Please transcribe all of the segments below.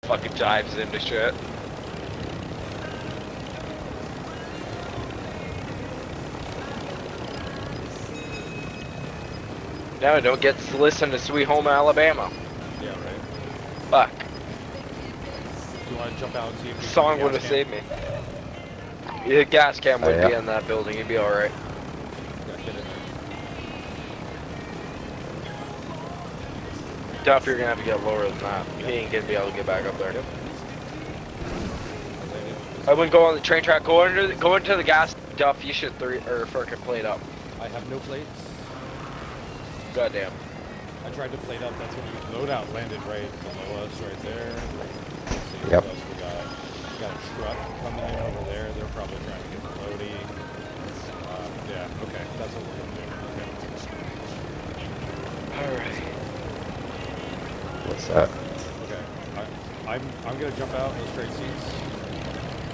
Fucking dives into shit. No, don't get to listen to Sweet Home Alabama. Yeah, right. Fuck. Do you want to jump out and see if you Song would have saved me. The gas cam would be in that building, you'd be alright. Yeah, get in there. Duff, you're gonna have to get lower than that. He ain't gonna be able to get back up there. Yep. I wouldn't go on the train track. Go into the gas. Duff, you should fucking plate up. I have no plates. Goddamn. I tried to plate up. That's when you loadout landed right below us, right there. Let's see Yep. what else we got a truck coming in over there. They're probably trying to get the loadie. Yeah. Okay. That's what we're gonna do. Okay. All right. What's that? Okay. I'm gonna jump out in those straight seats.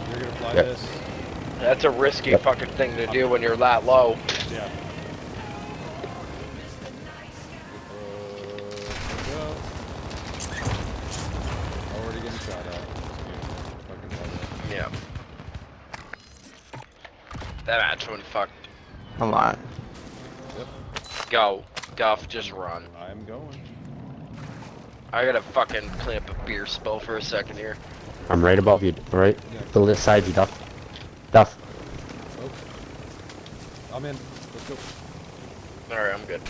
You're gonna fly Yep. this. That's a risky fucking thing to do when you're that low. Yeah. Go. Already getting shot at. Fucking love it. Yeah. That match went fucked. Come on. Yep. Go. Duff, just run. I'm going. I gotta fucking clean up a beer spill for a second here. I'm right above you, right? To the side you, Duff. Duff. Oh. I'm in. Let's go. Alright, I'm good.